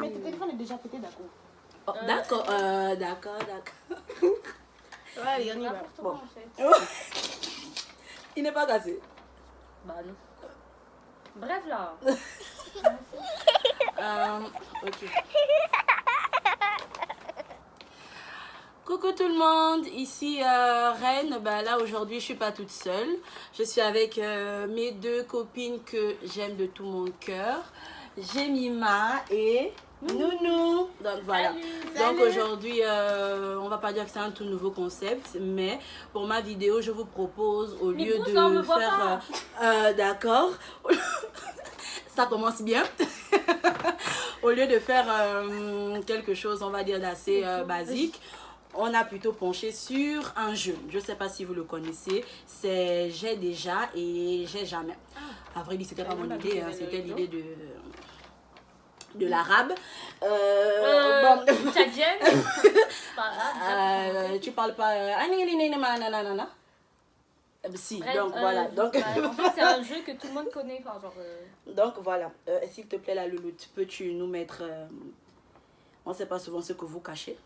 Mais ton téléphone est déjà pété d'accord. Oh, d'accord, d'accord. Ouais, on y va. Bon. Il n'est pas cassé. Bah non. Bref là. Ok. Coucou tout le monde, ici Reine. Bah, là aujourd'hui je suis pas toute seule. Je suis avec mes deux copines que j'aime de tout mon cœur. Jemima et Nounou. Donc voilà. Donc aujourd'hui on va pas dire que c'est un tout nouveau concept, mais pour ma vidéo je vous propose au lieu de faire d'accord. Ça commence bien. Au lieu de faire quelque chose, on va dire, d'assez basique, on a plutôt penché sur un jeu. Je ne sais pas si vous le connaissez. C'est J'ai déjà et J'ai jamais. À vrai dire, c'était pas mon idée, hein, c'était l'idée de l'arabe. Tchadienne. Tu parles pas... Si, Bref, donc voilà. Donc, en fait, c'est un jeu que tout le monde connaît. Enfin, genre, donc voilà. S'il te plaît, la louloute, peux-tu nous mettre... on ne sait pas souvent ce que vous cachez.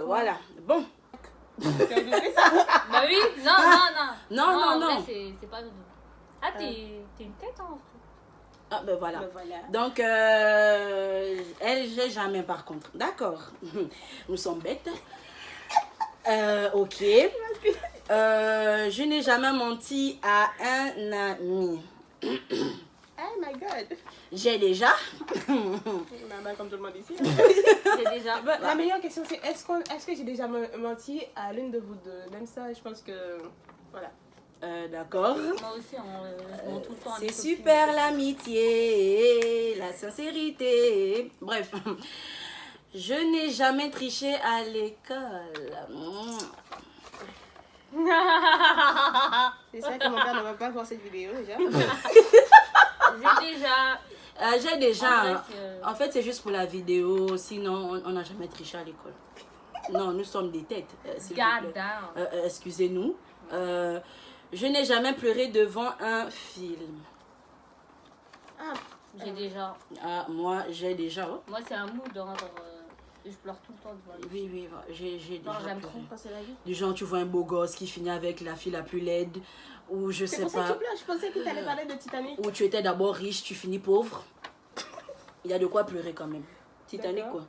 Voilà. Bon. Bah oui, non. Non. En vrai, c'est pas... Ah, t'es une tête, hein, en fait. Ah, ben voilà. Donc, elle, j'ai jamais par contre. D'accord. Nous sommes bêtes. Ok. Je n'ai jamais menti à un ami. Oh my god. J'ai déjà. Comme tout le monde ici. C'est déjà... La meilleure question c'est est-ce que j'ai déjà menti à l'une de vous deux? Même ça, je pense que... Voilà. D'accord. Moi aussi, on ment tout le temps. C'est super l'amitié, la sincérité. Bref. Je n'ai jamais triché à l'école. C'est ça que mon père ne va pas voir cette vidéo déjà. J'ai déjà... En fait, c'est juste pour la vidéo. Sinon, on n'a jamais triché à l'école. Non, nous sommes des têtes. S'il vous plaît. Excusez-nous. Je n'ai jamais pleuré devant un film. Ah, J'ai déjà... Ah, moi, j'ai déjà. Oh. Moi, c'est un mood, hein, genre... je pleure tout le temps devant les films. Oui, j'ai déjà J'aime pleuré. trop passer la vie. Du genre, tu vois un beau gosse qui finit avec la fille la plus laide. Ou je sais c'est pour ça que pas. tu pleures. Je pensais que tu allais parler de Titanic. Ou tu étais d'abord riche, tu finis pauvre. Il y a de quoi pleurer quand même. Titanic, quoi.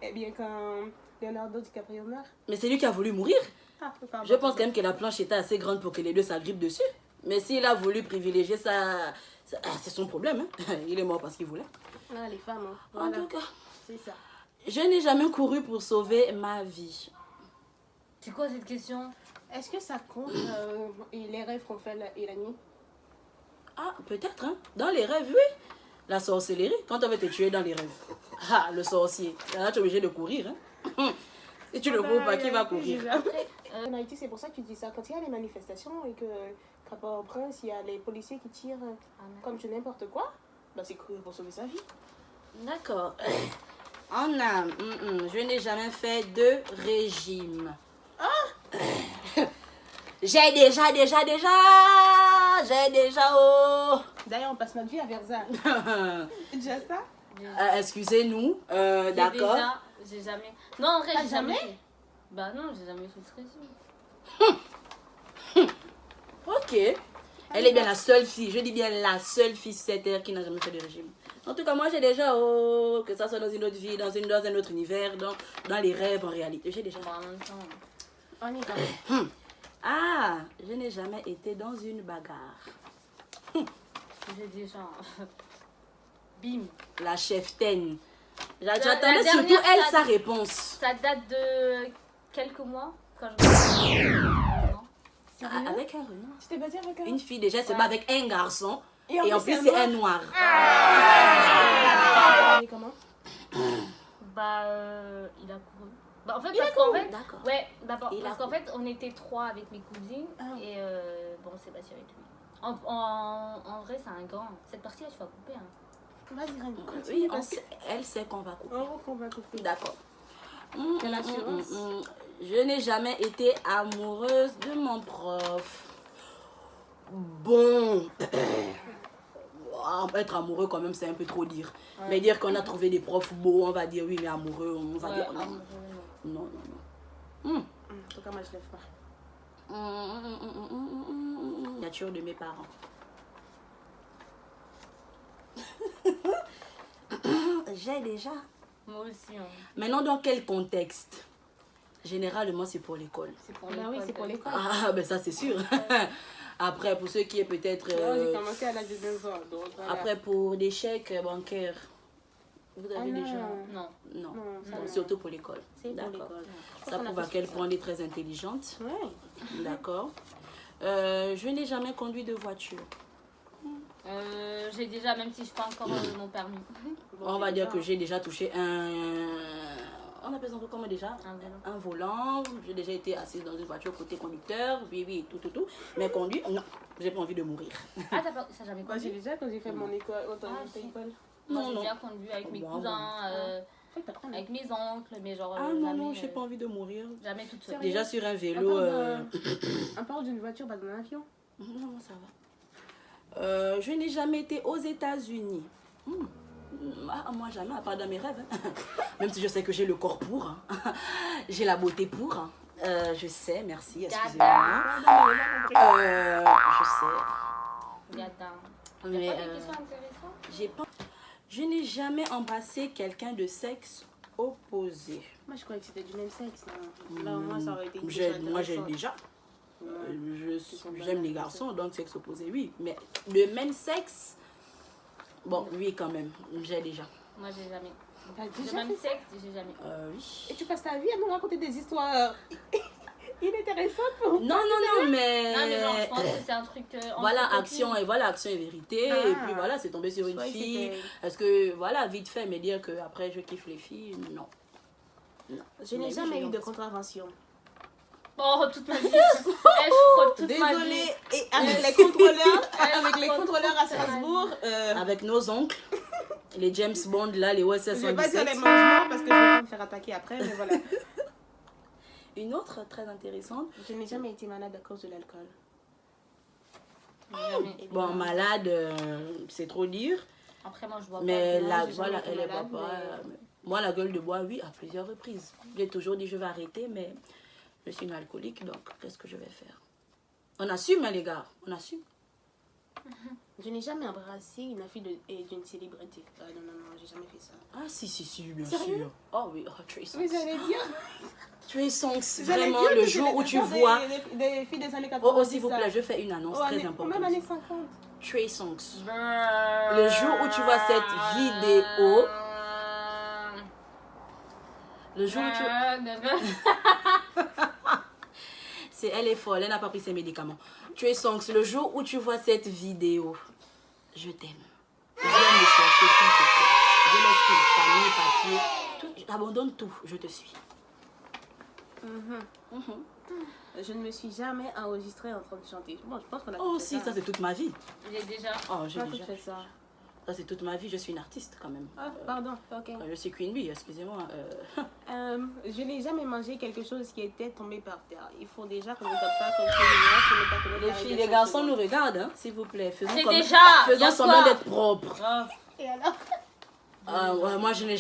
Eh bien, quand Leonardo DiCaprio meurt. Mais c'est lui qui a voulu mourir. Ah, pardon. Je pense quand même que la planche était assez grande pour que les deux s'agrippent dessus. Mais s'il a voulu privilégier ça, c'est son problème. Hein. Il est mort parce qu'il voulait. Ah, les femmes. Hein. En tout cas, c'est ça. je n'ai jamais couru pour sauver ma vie. C'est quoi cette question? Est-ce que ça compte les rêves qu'on fait la nuit? Ah, peut-être, hein. Dans les rêves, oui. La sorcellerie, quand on va te tuer dans les rêves. Ah, le sorcier. Là, tu es obligé de courir. Hein. Si tu ne cours pas, qui va courir? En Haïti, c'est pour ça que tu dis ça. Quand il y a les manifestations et que, qu'à Port-au-Prince, il y a les policiers qui tirent comme tu n'importe quoi, bah c'est courir pour sauver sa vie. D'accord. En âme, je n'ai jamais fait de régime. J'ai déjà. Oh. D'ailleurs, on passe notre vie à Versa. Déjà ça? Excusez-nous, d'accord. J'ai jamais... Non, en vrai, T'as j'ai jamais jamais fait. Bah non, j'ai jamais fait ce régime. Ok. Elle est bien la seule fille, je dis bien la seule fille sur cette terre qui n'a jamais fait de régime. En tout cas, moi j'ai déjà, que ça soit dans une autre vie, dans un autre univers, dans les rêves en réalité. J'ai déjà. Bon, en même temps... On y va. Ah, je n'ai jamais été dans une bagarre. J'ai déjà... Bim. La cheftaine. La J'attendais dernière, surtout elle ça- sa réponse. Ça date de quelques mois, quand je... Non. Avec un renard. Tu t'es battu avec un... Une fille déjà se bat avec un garçon. Et en plus, c'est c'est un noir. Comment? Bah, il a couru. Bah, en fait, parce qu'en fait, D'accord. ouais, d'abord, parce qu'en fait, on était 3 avec mes cousines et bon, on s'est battu avec lui. En vrai, c'est un grand. Cette partie-là, tu vas couper. Hein. Vas-y, Reine, Oui, continue. elle sait qu'on va couper. On va couper. D'accord. Quelle assurance. Je n'ai jamais été amoureuse de mon prof. Bon. Être amoureux quand même, c'est un peu trop dire. Ouais. Mais dire qu'on a trouvé des profs beaux, on va dire oui, mais amoureux, on va dire non. Amoureux, non. Non. En tout cas, moi, je lève pas. Nature de mes parents. J'ai déjà. Moi aussi. Hein. Maintenant, dans quel contexte? Généralement, c'est pour l'école. C'est pour l'école. Oui, c'est pour l'école. Ah, ben ça, c'est sûr. Après, pour ceux qui est peut-être... j'ai commencé à l'âge de 2 ans. Donc, voilà. Après, pour des chèques bancaires, vous avez déjà... Non. Surtout pour l'école. C'est pour l'école. Ça prouve à quel point elle est très intelligente. Oui. D'accord. Je n'ai jamais conduit de voiture. J'ai déjà, même si je n'ai pas encore mon permis. On va dire que j'ai déjà touché un... On appelle ça comment déjà? Un volant. J'ai déjà été assise dans une voiture côté conducteur. Oui, tout. Mais conduire, non. J'ai pas envie de mourir. Ah, ça n'a jamais conduit? J'ai déjà, quand j'ai fait mon école, école. Moi, j'ai déjà conduit avec mes cousins, avec mes oncles, mais genre... non, j'ai pas envie de mourir. Jamais toute seule. Déjà sur un vélo... On parle d'une voiture, pas d'un avion. Non, ça va. Je n'ai jamais été aux États-Unis. Moi, jamais, à part dans mes rêves. Hein. Même si je sais que j'ai le corps pour. Hein. J'ai la beauté pour. Hein. Je sais, merci, excusez-moi. Je sais. Mais je n'ai jamais embrassé quelqu'un de sexe opposé. Moi, je croyais que c'était du même sexe. Là, moi, ça aurait été... Moi, j'ai déjà. J'aime les garçons, donc sexe opposé, oui. Mais le même sexe, bon, oui, quand même. J'ai déjà. Moi, j'ai jamais. Le même sexe, j'ai jamais. Oui. Et tu passes ta vie à nous raconter des histoires inintéressantes pour... Non, mais... Non, mais genre, je pense que c'est un truc... voilà, action et vérité. Et puis voilà, c'est tombé sur une fille. Est-ce que, voilà, vite fait, mais dire que après je kiffe les filles, non. Je n'ai jamais eu de contravention. Oh, toute ma vie. Désolée. Et avec les contrôleurs à Strasbourg. Avec nos oncles. Les James Bond, là, les OSS 117. Je vais pas dire les mangements parce que je vais pas me faire attaquer après, mais voilà. Une autre très intéressante. Je n'ai jamais été malade à cause de l'alcool. Bon, malade, c'est trop dire. Après, moi, je bois mais pas. Mais voilà, elle est pas... Moi, la gueule de bois, oui, à plusieurs reprises. J'ai toujours dit je vais arrêter, mais je suis une alcoolique, donc qu'est-ce que je vais faire? On assume, hein, les gars, on assume. Je n'ai jamais embrassé une fille d'une célébrité. Non, j'ai jamais fait ça. Ah, si, bien Sérieux? sûr. Oh oui, Trey Songz. Oui, j'allais dire. Trey Songz, vraiment, le jour où tu vois... Des filles des années 80. Oh, s'il vous plaît, je fais une annonce très importante. Même années 50. Trey Songz. Le jour où tu vois cette vidéo... Le jour où tu... Elle est folle, elle n'a pas pris ses médicaments. Trey Songz, le jour où tu vois cette vidéo, je t'aime. Viens me chercher, s'il te plaît. Je laisse tout, famille, papier, tout, j'abandonne tout, je te suis. Je ne me suis jamais enregistrée en train de chanter. Bon, je pense qu'on a Oh si, ça c'est toute ma vie. J'ai déjà. Oh, j'ai déjà fait ça. Ça c'est toute ma vie, je suis une artiste quand même. Ah, pardon, ok. Je suis Queen Bee, excusez-moi. Je n'ai jamais mangé quelque chose qui était tombé par terre. Il faut déjà qu'on ne regarde pas les filles, les garçons nous regardent, hein, s'il vous plaît. Faisons semblant d'être propres. Et alors? Ouais, moi je n'ai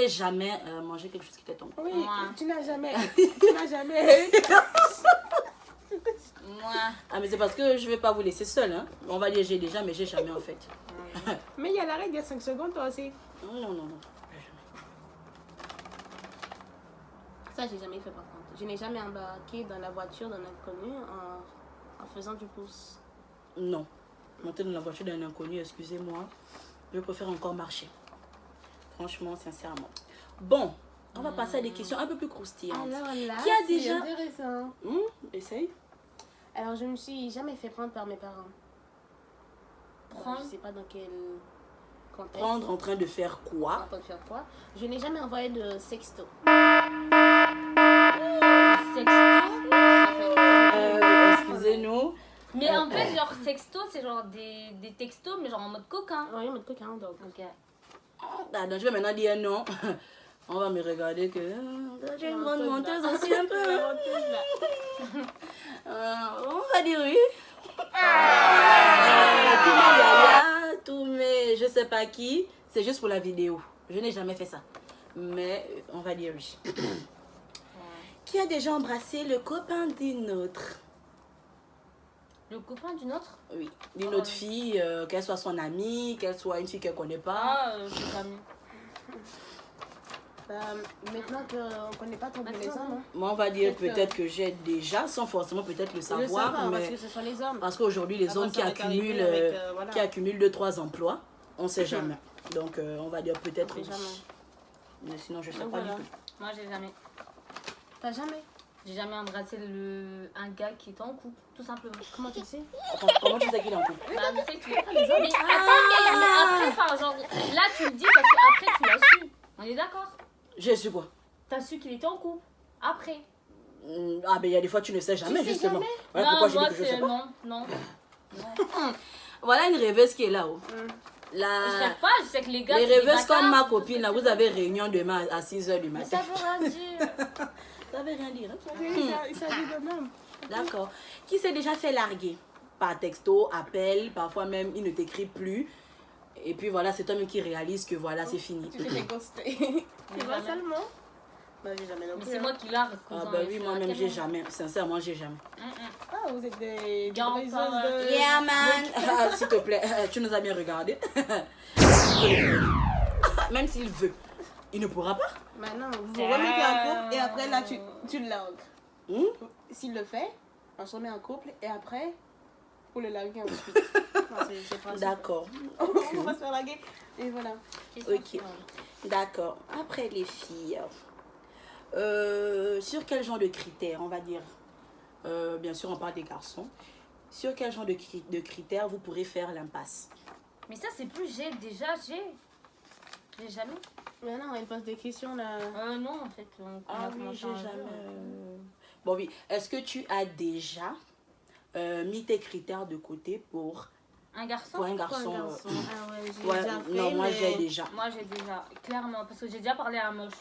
jamais mangé quelque chose qui était tombé. Oui, tu n'as jamais. Ah, mais c'est parce que je vais pas vous laisser seule, hein. On va dire j'ai déjà, mais j'ai jamais en fait. Mais il y a la règle de 5 secondes, toi aussi. Non. Ça, j'ai jamais fait par contre. Je n'ai jamais embarqué dans la voiture d'un inconnu en faisant du pouce. Non. Monter dans la voiture d'un inconnu, excusez-moi. Je préfère encore marcher. Franchement, sincèrement. Bon, on va passer à des questions un peu plus croustillantes. Alors là, qui a déjà... intéressant. Essaye. Alors, je me suis jamais fait prendre par mes parents. Prendre? Je sais pas dans quel contexte. Prendre en train de faire quoi? En train de faire quoi? Je n'ai jamais envoyé de sexto. Excusez-nous. Mais en fait, genre sexto, c'est genre des textos, mais genre en mode coquin. Oui, en mode coquin, donc. Ok. Ah, donc je vais maintenant dire non. On va me regarder que j'ai une grande menteuse aussi un peu. On va dire oui. Tous mes yaya, tous mes je sais pas qui, c'est juste pour la vidéo. Je n'ai jamais fait ça. Mais on va dire oui. Qui a déjà embrassé le copain d'une autre? Le copain d'une autre? Oui, d'une autre fille, qu'elle soit son amie, qu'elle soit une fille qu'elle connaît pas. Je sais pas. Maintenant qu'on ne connaît pas trop bien les hommes, hein. Moi, on va dire peut-être que j'ai déjà, sans forcément peut-être le savoir, mais parce que ce sont les hommes. parce qu'aujourd'hui, les hommes qui accumulent, qui accumulent 2-3 emplois, on ne sait jamais. Donc, on va dire peut-être oui. Mais sinon, je ne sais pas du tout. Moi, j'ai jamais. T'as jamais? J'ai jamais embrassé un gars qui était en couple, tout simplement. Comment tu sais? Comment tu sais qu'il est en couple? Bah, je sais que... Mais attends, mais après, enfin, genre, là, tu le dis parce qu'après, tu l'as su. On est d'accord? J'ai su quoi? T'as su qu'il était en couple. Après. Ah, ben il y a des fois, tu ne sais jamais, Tu sais justement. jamais? Voilà Non, pourquoi j'ai moi, dit que je sais pas. non. Voilà une rêveuse qui est là-haut. Je rêve pas, je sais que les gars... Les c'est des rêveuses comme bâtards, ma copine, là, vous avez réunion demain à 6h du Mais matin. ça veut rien dire. Ça veut rien dire. Hein? Il s'agit de même. D'accord. Qui s'est déjà fait larguer? Par texto, appel, parfois même il ne t'écrit plus. Et puis voilà, c'est toi-même qui réalise que voilà, c'est fini. Tu fais des ghostés. Tu vois seulement? Bah, j'ai jamais non Mais plus. c'est moi qui largue, Ah cousin. bah oui, moi-même j'ai jamais. Sincèrement, j'ai jamais. Ah, vous êtes des Garant briseuses pas, de... Yeah man. Ah, s'il te plaît, tu nous as bien regardé. Même s'il veut, il ne pourra pas. Maintenant, vous vous remettez en couple et après, là, tu le largues. S'il le fait, on se remet en couple et après, pour le larguer ensuite. C'est pas D'accord. on va se faire larguer et voilà. Ok. D'accord. Après les filles, sur quel genre de critères, on va dire, bien sûr on parle des garçons, sur quel genre de critères vous pourrez faire l'impasse? Mais ça, c'est plus j'ai jamais. Mais non, elle pose des questions là. Non, en fait. Ah oui, j'ai jamais. Bon oui, est-ce que tu as déjà mis tes critères de côté pour un garçon? Pour un garçon. Ah ouais, j'ai Ouais, déjà fait, non, moi mais... j'ai déjà. Moi j'ai déjà, clairement, parce que j'ai déjà parlé à un moche.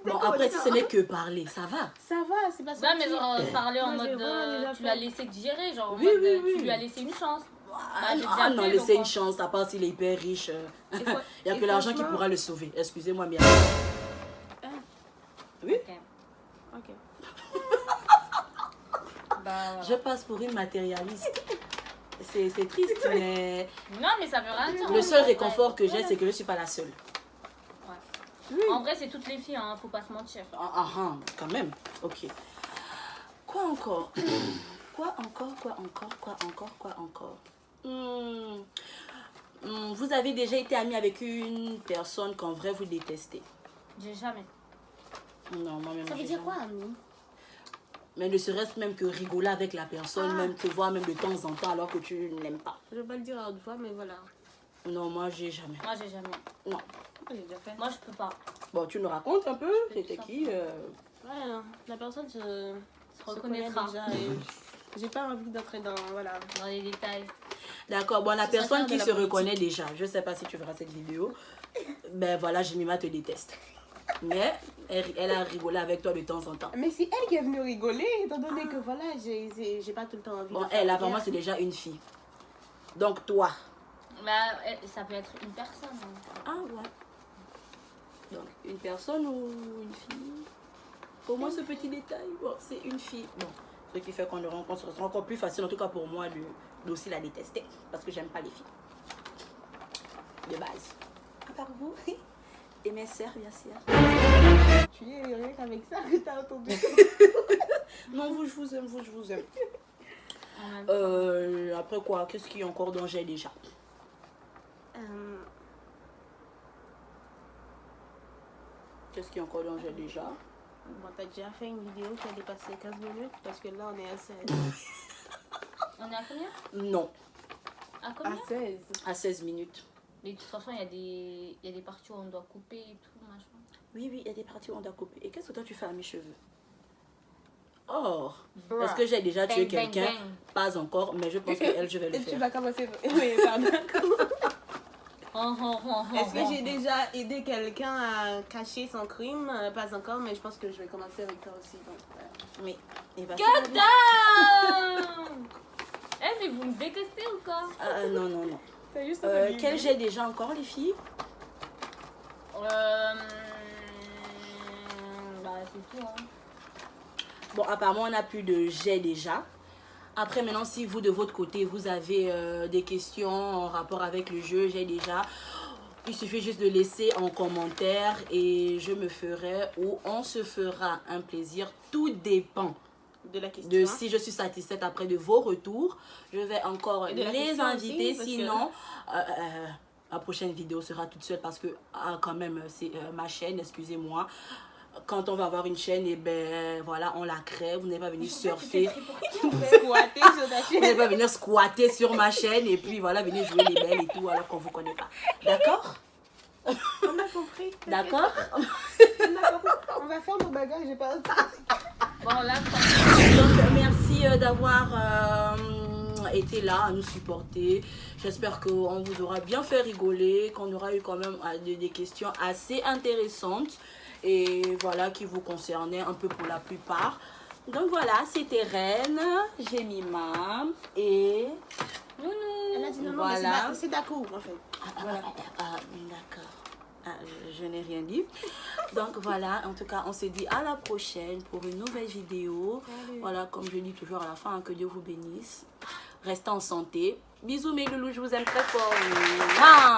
Bon, après, si ce n'est que parler, ça va. Ça va, c'est pas ça. Ouais, mais genre parler en Moi, j'ai mode vraiment déjà tu fait. l'as laissé digérer, genre en Oui, mode oui, oui. tu lui as laissé une chance. j'ai déjà Ah non, fait, laissez donc, une chance, à part s'il est hyper riche. Il n'y a et que l'argent qui franchement- pourra le sauver. Excusez-moi, mais... Oui. Ok. Ok. Bah, Je passe pour une matérialiste. C'est triste, mais non, mais ça veut rien dire. le seul Ouais. réconfort que j'ai, c'est que je ne suis pas la seule. En vrai, c'est toutes les filles, hein, faut pas se mentir. Quand même. Ok. Quoi encore? Quoi encore? Vous avez déjà été ami avec une personne qu'en vrai vous détestez? J'ai jamais. Non, moi-même. Ça veut j'ai dire jamais. quoi, ami? Mais ne serait-ce même que rigoler avec la personne, même te voir même de temps en temps alors que tu ne l'aimes pas. Je vais pas le dire à une fois, mais voilà. Non, moi j'ai jamais. Moi, j'ai jamais. Non. J'ai déjà fait. Moi, je peux pas. Bon, tu nous racontes un peu? C'était qui Ouais, non, la personne se reconnaîtra. déjà et j'ai pas envie d'entrer dans... Voilà. Dans les détails. D'accord, bon, la C'est personne ça, de qui la se politique. reconnaît déjà, je sais pas si tu verras cette vidéo, ben voilà, Jemima te déteste. Mais elle a rigolé avec toi de temps en temps. Mais c'est elle qui est venue rigoler, étant donné que voilà, j'ai pas tout le temps envie Bon, de faire elle, la apparemment, guerre. c'est déjà une fille. Donc, toi. Bah, ça peut être une personne. Hein. Ah, ouais. Donc, une personne ou une fille? Pour moi, ce petit détail, bon, c'est une fille. Bon, ce qui fait qu'on le rencontre, c'est encore plus facile, en tout cas pour moi, d'aussi la détester. Parce que j'aime pas les filles. De base. À part vous, et mes sœurs, bien sûr. Tu es rien qu'avec ça que t'as entendu. Non, vous, je vous aime, vous, je vous aime. En même temps. Après quoi, qu'est-ce qui est encore dont j'ai déjà? Qu'est-ce qui est encore dont j'ai déjà? Bon, t'as déjà fait une vidéo qui a dépassé 15 minutes parce que là, on est à 16. On est à combien? Non, À combien? À 16. à 16 minutes. Mais de toute façon, il y a des parties où on doit couper et tout, machin. Oui, il y a des parties où on doit couper. Et qu'est-ce que toi tu fais à mes cheveux? Oh, Bruh. est-ce que j'ai déjà tué Bang, bang, quelqu'un? bang. Pas encore, mais je pense qu'elle, je vais le Et tu faire. vas commencer. Oui, pardon. Est-ce que j'ai Est-ce déjà aidé quelqu'un à cacher son crime? Pas encore, mais je pense que je vais commencer avec toi aussi. Donc, Mais il va God damn! Eh, mais vous me détestez ou quoi? non, non, non. T'as juste Quel j'ai déjà encore, les filles? Bah, c'est tout, hein. Bon, apparemment, on n'a plus de jet déjà. Après, maintenant, si vous, de votre côté, vous avez des questions en rapport avec le jeu, j'ai déjà... Il suffit juste de laisser en commentaire et je me ferai ou on se fera un plaisir. Tout dépend de la question. de si je suis satisfaite après de vos retours. Je vais encore Et de la les question inviter. aussi, parce Sinon, la prochaine vidéo sera toute seule parce que quand même, c'est ma chaîne, excusez-moi. Quand on va avoir une chaîne, et ben voilà, on la crée. Vous n'allez pas venir surfer. Squatter sur ta Vous chaîne. n'allez pas venir squatter sur ma chaîne et puis voilà, venir jouer les belles et tout alors qu'on vous connaît pas. D'accord? On a compris. D'accord? On a compris. On va faire nos bagages, j'ai pas. Bon, là, Donc, merci d'avoir été là à nous supporter. J'espère qu'on vous aura bien fait rigoler, qu'on aura eu quand même des questions assez intéressantes et voilà, qui vous concernaient un peu pour la plupart. Donc voilà, c'était Reine, Jemima et Nounou. Elle a dit non, non, Voilà. mais c'est d'accord en fait. Voilà. D'accord. Je n'ai rien dit. Donc voilà, en tout cas, on se dit à la prochaine pour une nouvelle vidéo. Salut. Voilà, comme je dis toujours à la fin, que Dieu vous bénisse. Restez en santé. Bisous mes loulous, je vous aime très fort. Mouah.